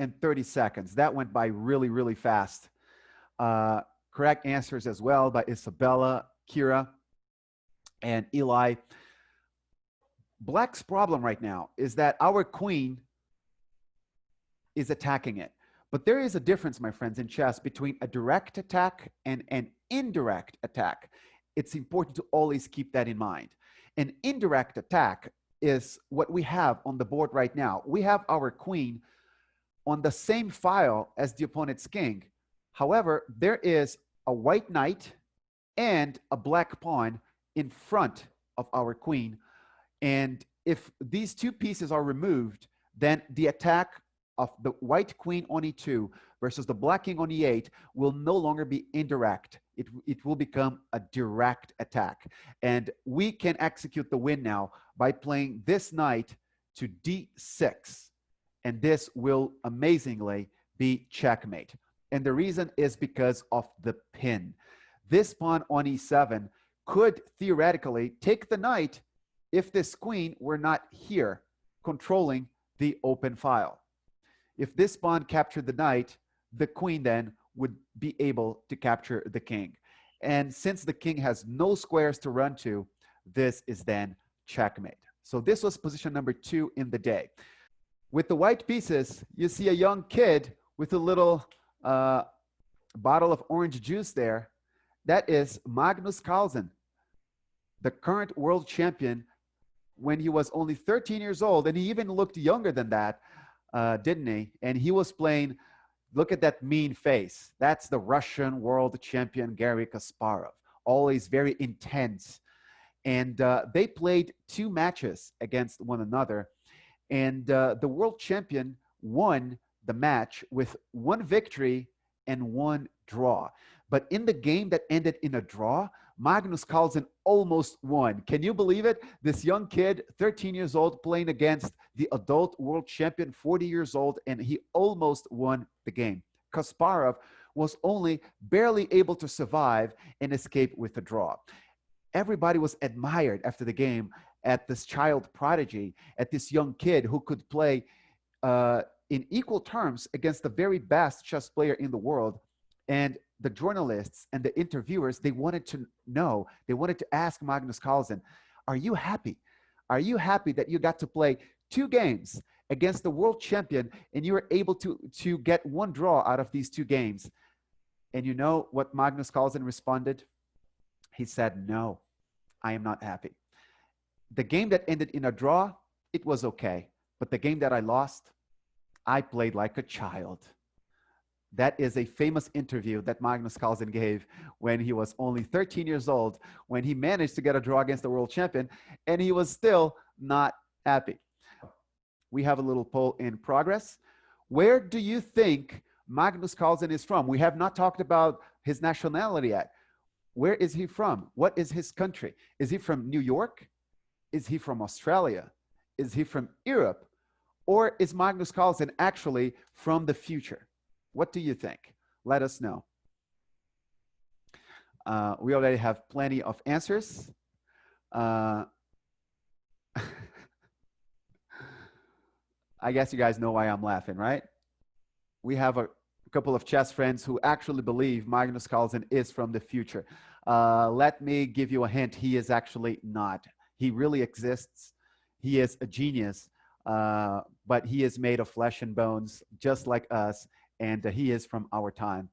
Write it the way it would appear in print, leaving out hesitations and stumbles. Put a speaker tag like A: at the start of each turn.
A: and 30 seconds. That went by really, really fast. Correct answers as well by Isabella, Kira, and Eli. Black's problem right now is that our queen is attacking it. But there is a difference, my friends, in chess between a direct attack and an indirect attack. It's important to always keep that in mind. An indirect attack is what we have on the board right now. We have our queen on the same file as the opponent's king. However, there is a white knight and a black pawn in front of our queen. And if these two pieces are removed, then the attack of the white queen on e2 versus the black king on e8 will no longer be indirect. It will become a direct attack. And we can execute the win now by playing this knight to d6. And this will amazingly be checkmate. And the reason is because of the pin. This pawn on e7 could theoretically take the knight if this queen were not here controlling the open file. If this pawn captured the knight, the queen then would be able to capture the king. And since the king has no squares to run to, this is then checkmate. So this was position number 2 in the day. With the white pieces, you see a young kid with a little bottle of orange juice there. That is Magnus Carlsen, the current world champion when he was only 13 years old. And he even looked younger than that, didn't he? And he was playing, look at that mean face. That's the Russian world champion, Garry Kasparov, always very intense. And they played 2 matches against one another. And the world champion won the match with 1 victory and 1 draw. But in the game that ended in a draw, Magnus Carlsen almost won. Can you believe it? This young kid, 13 years old, playing against the adult world champion, 40 years old, and he almost won the game. Kasparov was only barely able to survive and escape with a draw. Everybody was admired after the game at this child prodigy, at this young kid who could play in equal terms against the very best chess player in the world. And the journalists and the interviewers, they wanted to know, they wanted to ask Magnus Carlsen, are you happy? Are you happy that you got to play 2 games against the world champion and you were able to get 1 draw out of these 2 games? And you know what Magnus Carlsen responded? He said, no, I am not happy. The game that ended in a draw, it was okay. But the game that I lost, I played like a child. That is a famous interview that Magnus Carlsen gave when he was only 13 years old, when he managed to get a draw against the world champion, and he was still not happy. We have a little poll in progress. Where do you think Magnus Carlsen is from? We have not talked about his nationality yet. Where is he from? What is his country? Is he from New York? Is he from Australia? Is he from Europe? Or is Magnus Carlsen actually from the future? What do you think? Let us know. We already have plenty of answers. I guess you guys know why I'm laughing, right? We have a couple of chess friends who actually believe Magnus Carlsen is from the future. Let me give you a hint. He is actually not. He really exists. He is a genius, but he is made of flesh and bones, just like us. And he is from our time.